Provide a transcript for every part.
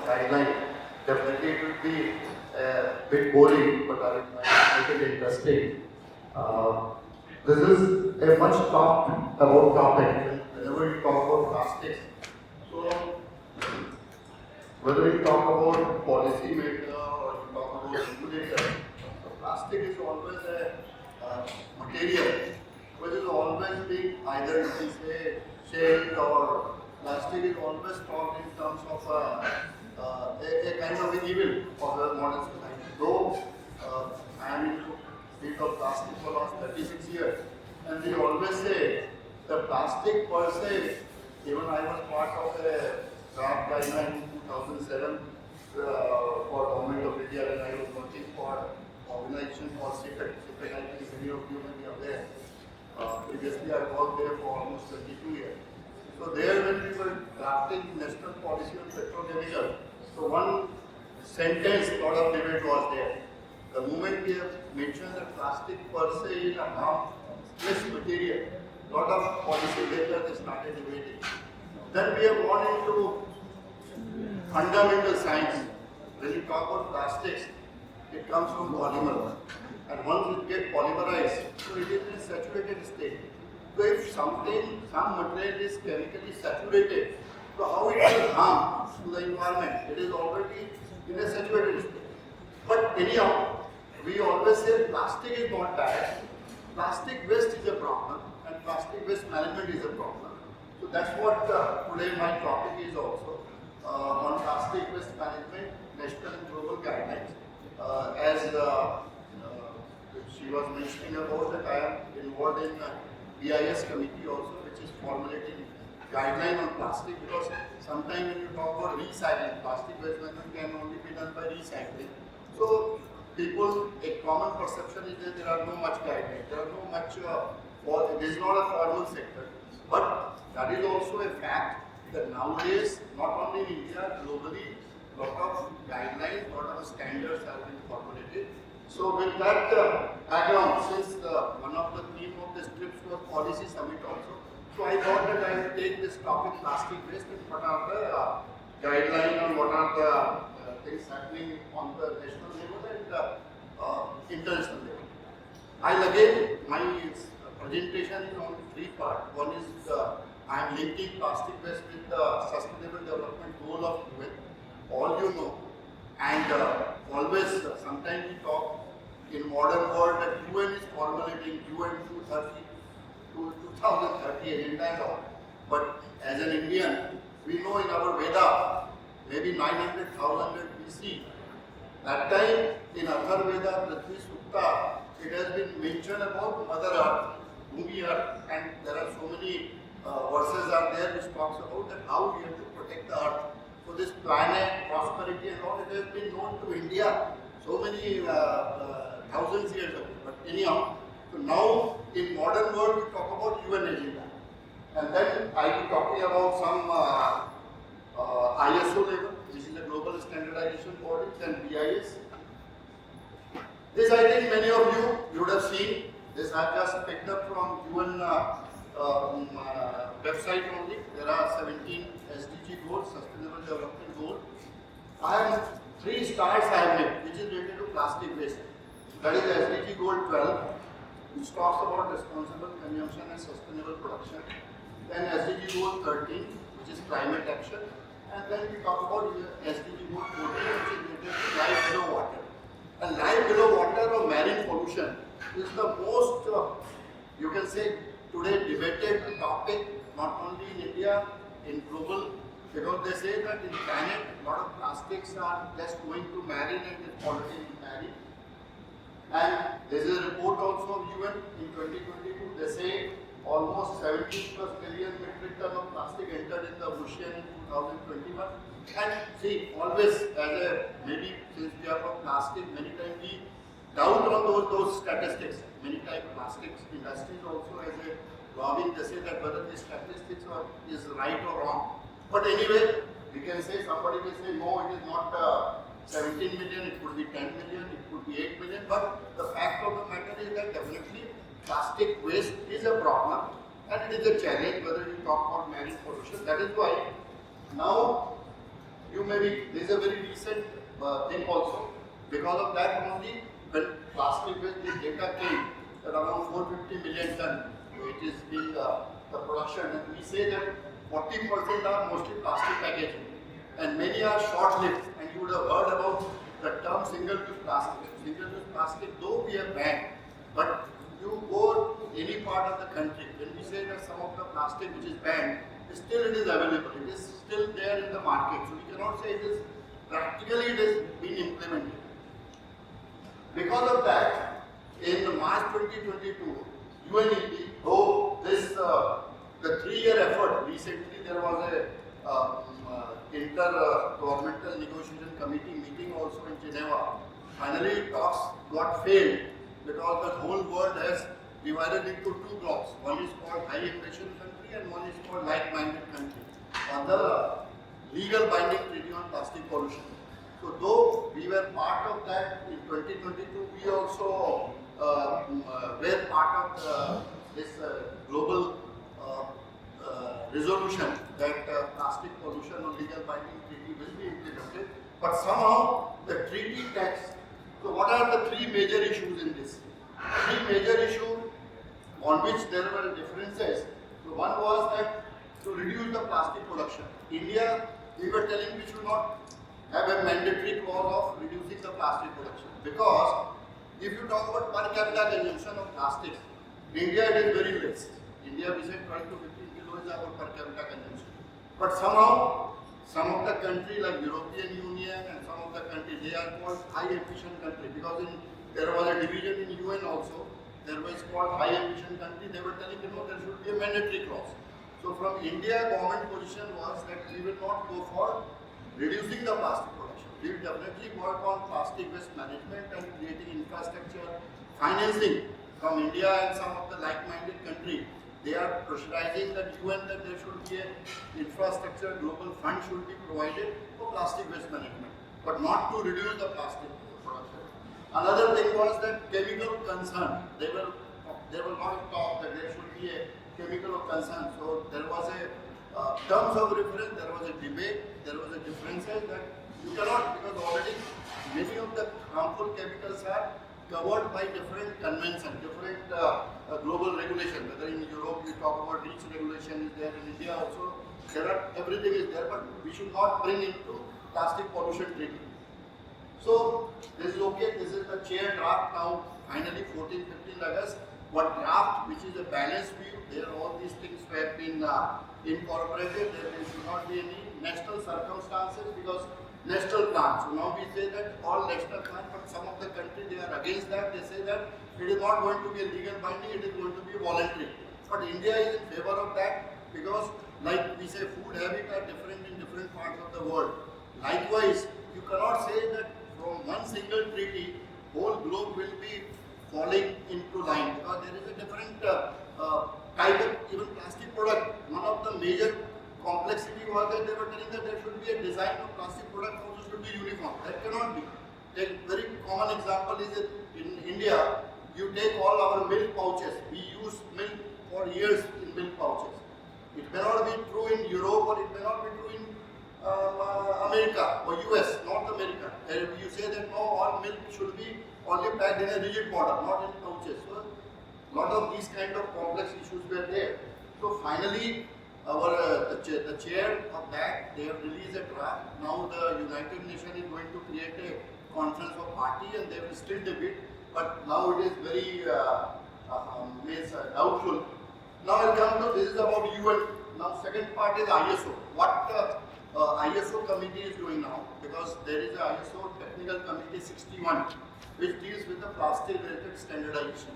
guideline. Definitely it will be a bit boring, but I will make it interesting. This is a much talked about topic whenever you talk about plastics. So, whether you talk about policy maker or you talk about regulator, plastic is always a material which is always being either you can say shaped, or plastic is always talked in terms of a kind of an evil of the modern society. Though I am into field of plastic for the last 36 years, and we always say the plastic per se, even I was part of a draft guideline in 2007 for Government of India, and I was working for organization called CPET. CPET, I think many of you may be aware. Previously, I worked there for almost 22 years. So there, when we were drafting national policy on petrochemical, so one sentence, lot of debate was there. The moment we have mentioned that plastic per se is a harmless material, lot of policy makers started debating. Then we have gone into fundamental science. When you talk about plastics, it comes from polymer. And once it gets polymerized, so it is in a saturated state. So if some material is chemically saturated, so how it will harm to the environment? It is already in a saturated state. But anyhow, we always say plastic is not bad. Plastic waste is a problem, and plastic waste management is a problem. So that's what today my topic is also on plastic waste management, national and global guidelines. As she was mentioning about that, I am involved in BIS committee also, which is formulating guideline on plastic, because sometimes when you talk about recycling, plastic waste management can only be done by recycling. So people, a common perception is that there are no much guidelines, there are no much, this is not a formal sector. But that is also a fact that nowadays, not only in India, globally, lot of guidelines, lot of standards have been formulated. So with that background, since one of the theme of this TRIPS was policy summit also, so I thought that I will take this topic plastic waste and what are the guidelines and what are the things happening on the national level and international level. I'll again, my presentation is on three parts. One is I am linking plastic waste with the Sustainable Development Goal of UN. All you know, and always sometimes we talk in modern world that UN is formulating UN 2030 agenda and all. But as an Indian, we know in our Veda, maybe 900,000 BC, that time in Atharvaveda, Prithvi Sukta, it has been mentioned about Mother Earth, Bhumi Earth, and there are so many verses are there which talks about that how we have to protect the earth. So this planet, prosperity and all, it has been known to India so many thousands years ago. But anyhow, so now in modern world we talk about UN agenda. And then I will be talking about some ISO level, which is a global standardization body, then BIS. This I think many of you would have seen. This I have just picked up from UN website only. There are 17 SDG goals, Sustainable Development Goals. I have 3 stars I have made, which is related to plastic waste. That is SDG Goal 12, which talks about responsible consumption and sustainable production. Then SDG Goal 13, which is climate action. And then we talk about SDG Goal 14, which is related to life below water. And life below water or marine pollution is the most, you can say, today debated topic, not only in India, in global, because they say that in planet, a lot of plastics are just going to marine and is already in marine. And there is a report also of UN in 2022, they say almost 17 plus million metric ton of plastic entered in the ocean in 2021. And see, always as a, maybe since we are from plastic, many times we doubt on those statistics. Many times plastics industries also as a lobbying, they say that whether these statistics is right or wrong. But anyway, we can say, somebody will say, no, it is not 17 million, it could be 10 million, it could be 8 million. But the fact of the matter is that definitely plastic waste is a problem and it is a challenge whether we talk about marine pollution. That is why now You may be, there is a very recent thing also. Because of that only, when plastic waste, this data came at around 450 million ton, it is being the production, and we say that 40% are mostly plastic packaging, and many are short-lived. And you would have heard about the term single-use plastic. Single-use plastic, though we have banned, but you go to any part of the country, when we say that some of the plastic which is banned, still it is available, it is still there in the market. So we cannot say it is practically it is being implemented. Because of that, in March 2022, UNEP, though this the 3-year effort, recently there was a inter-governmental negotiation committee meeting also in Geneva. Finally, talks got failed because the whole world has divided into two blocks. One is called high emission country and one is called like-minded country on the legal binding treaty on plastic pollution. So though we were part of that in 2022, we also were part of this global resolution that plastic pollution or legal binding treaty will be implemented. But somehow the treaty text, so what are the three major issues in this? Three major issues on which there were differences. So one was that to reduce the plastic production. India, we were telling we should not have a mandatory clause of reducing the plastic production, because if you talk about per capita consumption of plastics, in India it is very less. India we say 12 to 15 kilos is our per capita consumption. But somehow some of the countries like European Union and some of the countries, they are called high emission country, because there was a division in UN also. There was called high emission country. They were telling there should be a mandatory clause. So from India, government position was that we will not go for reducing the plastic production. We will definitely work on plastic waste management and creating infrastructure financing from India and some of the like-minded countries. They are pressurizing the UN that there should be an infrastructure, global fund should be provided for plastic waste management, but not to reduce the plastic production. Another thing was that chemical concern. They will not talk that there should be a chemical of concern. So there was a terms of reference, there was a debate, there was a differences that you cannot, because already many of the harmful chemicals are covered by different conventions, different global regulation. Whether in Europe you talk about REACH regulation is there, in India also everything is there, but we should not bring into plastic pollution treaty. So this is okay, this is the chair draft now, finally 14-15 August. What draft, which is a balanced view, there all these things have been incorporated. There should not be any national circumstances because national plan. So now we say that all national plan, but some of the countries they are against that. They say that it is not going to be a legal binding, it is going to be voluntary. But India is in favor of that because, like we say, food habits are different in different parts of the world. Likewise, you cannot say that from one single treaty, whole globe will be falling into line, because there is a different type of even plastic product. One of the major complexity was that they were telling that there should be a design of plastic product also should be uniform. That cannot be. A very common example is that in India, you take all our milk pouches. We use milk for years in milk pouches. It may not be true in Europe or it may not be true in America or US, North America. You say that no, all milk should be only packed in a rigid model, not in pouches. So, a lot of these kind of complex issues were there. So, finally, the chair of that, they have released a draft. Now, the United Nations is going to create a conference of party and they will still debate. But now it is very doubtful. Now, I'll come to this is about UN. Now, second part is ISO. What ISO committee is doing now, because there is a ISO Technical Committee 61 which deals with the plastic related standardization.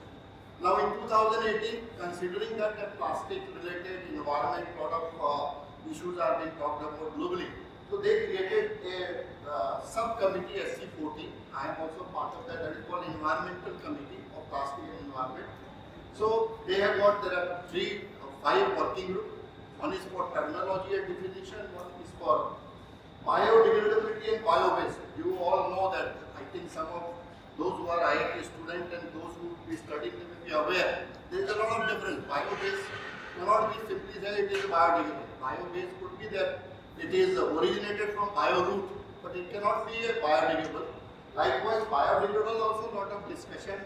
Now in 2018, considering that the plastic related environment lot of issues are being talked about globally, so they created a subcommittee SC14. I am also part of that. That is called Environmental Committee of Plastic and Environment. So they have got, there are 5 working groups. One is for terminology and definition, one is for biodegradability and bio-waste. You all know that. I think some of those who are IIT students and those who will be studying, they will be aware. There is a lot of difference. Bio-waste cannot be simply said it is biodegradable. Bio-waste could be there it is originated from bio route, but it cannot be a biodegradable. Likewise, biodegradable also a lot of discussion,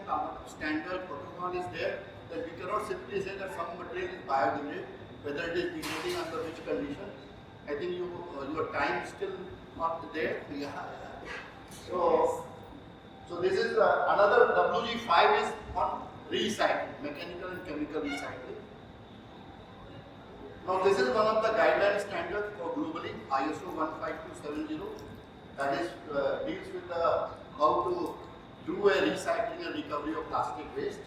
standard protocol is there that we cannot simply say that some material is biodegradable, whether it is degrading under which condition. I think your time is still not there. Yeah. So this is another WG5 is on recycling, mechanical and chemical recycling. Now this is one of the guideline standards for globally, ISO 15270. That is deals with how to do a recycling and recovery of plastic waste.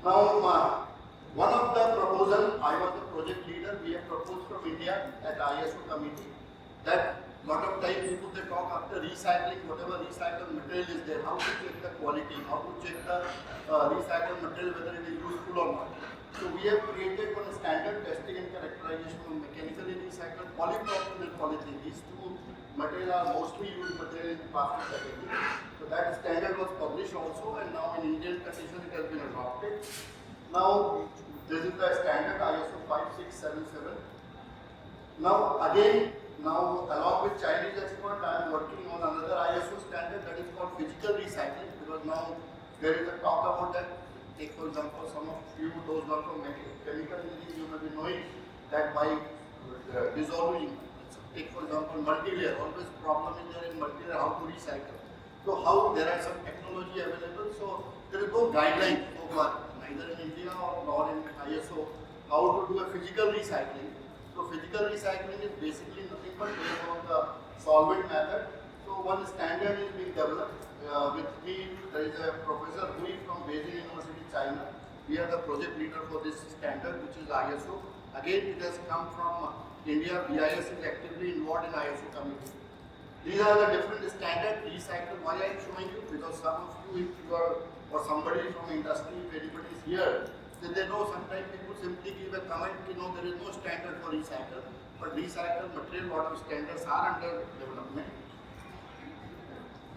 Now one of the proposal, I was the project leader, we have proposed from India at ISO committee that lot of time people they talk after recycling, whatever recycled material is there, how to check the quality, how to check the recycled material whether it is useful or not. So we have created one standard testing and characterization of mechanically recycled polypropylene and polyethylene. These two materials are mostly used material in plastic packaging. So that standard was published also, and now in Indian condition it has been adopted. Now this is the standard ISO 5677. Now again, along with Chinese expert, I am working on another ISO standard that is called physical recycling, because now there is a talk about that. Take for example, some of you, those who are from chemical engineering, you may be knowing that by dissolving, take for example multi-layer, always problem is there in multi-layer, how to recycle. So how there are some technology available, so there is no guideline so far, neither in India or in ISO, how to do a physical recycling. So physical recycling is basically nothing but based on the solvent method. So one standard is being developed. With me, there is a Professor Hui from Beijing University, China. We are the project leader for this standard, which is ISO. Again, it has come from India. BIS is actively involved in ISO committee. These are the different standard recycle. Why I am showing you? Because some of you, if you are, or somebody from industry, if anybody is here, then they know sometimes people simply give a comment, there is no standard for recycle, but recycled material, what are standards are under development.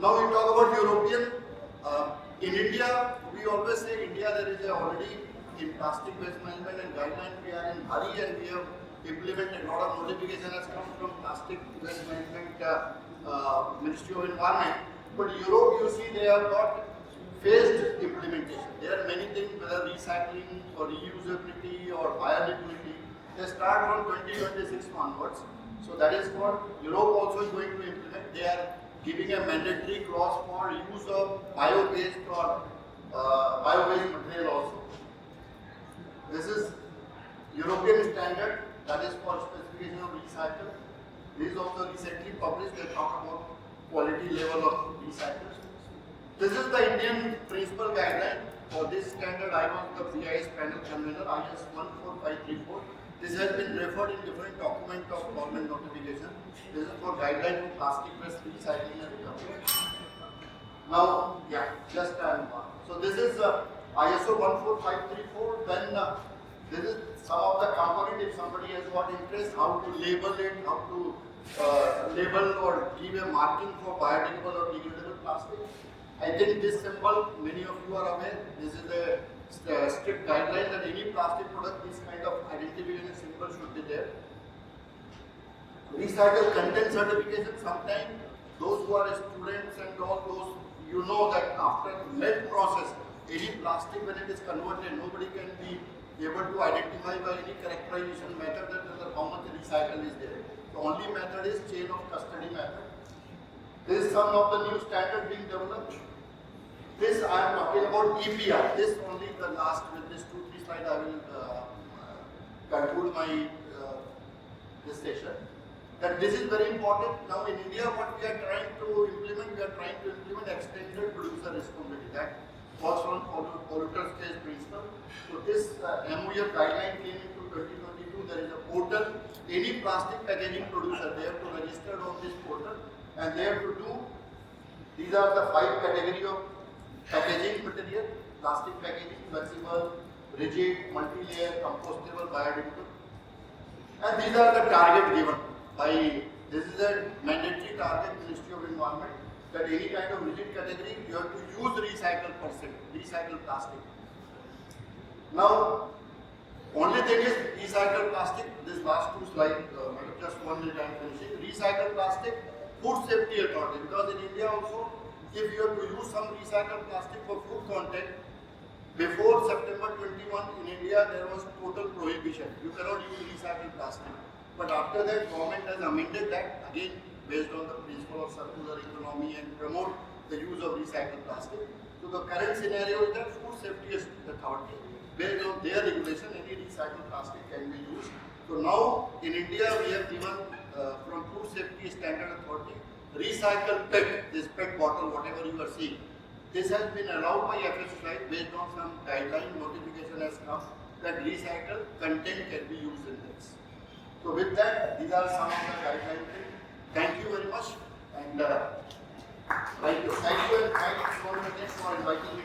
Now we talk about European. In India, we always say India there is already in plastic waste management and guideline we are in hurry and we have implemented a lot of notification has come from plastic waste management Ministry of Environment. But Europe, you see, they have got phased implementation. There are many things, whether recycling or reusability or biodegradability, they start from 2026 onwards. So that is what Europe also is going to implement. They are giving a mandatory clause for use of bio-based or bio-based material also. This is European standard, that is for specification of recycle. This is also recently published, they talk about quality level of recyclers. This is the Indian principal guideline. For this standard, I was the BIS panel convener, IS 14534. This has been referred in different documents of government notification. This is for guideline for plastic waste recycling and recovery. Now, so this is ISO 14534. Then this is some of the component. If somebody has got interest, how to label it, how to label or give a marking for biodegradable or degradable plastic. I think this symbol, many of you are aware, this is a strict guideline that any plastic product, this kind of identification symbol should be there. Recycle content certification, sometimes those who are students and all those, you know that after melt process, any plastic when it is converted, nobody can be able to identify by any characterization method that how much recycle is there. The only method is chain of custody method. This is some of the new standard being developed. This I am talking about EPR. This only the last, with this 2-3 slides I will conclude my this session. That this is very important. Now in India, what we are trying to implement, extended producer responsibility. That was on polluter's case principle. So this MOF guideline came into 2022. There is a portal. Any plastic packaging producer, they have to register on this portal and they have to do. These are the 5 categories of packaging material: plastic packaging, flexible, rigid, multi-layer, compostable, biodegradable. And these are the target given by, this is a mandatory target Ministry of Environment, that any kind of rigid category you have to use recycled plastic. Now, Only thing is recycled plastic. This last two slides, just one minute I'm finishing. Recycled plastic, food safety authority. Because in India also, if you have to use some recycled plastic for food contact, before September 21 in India there was total prohibition. You cannot use recycled plastic. But after that, government has amended that again based on the principle of circular economy and promote the use of recycled plastic. So the current scenario is that food safety authority, based on their regulation, any recycled plastic can be used. So now in India we have given from Food Safety Standard Authority recycled PET, this PET bottle, whatever you are seeing. This has been allowed by FSSAI based on some guideline notification has come that recycled content can be used in this. So with that, these are some of the guidelines. Thank you very much and thank you and thank you so much for inviting me.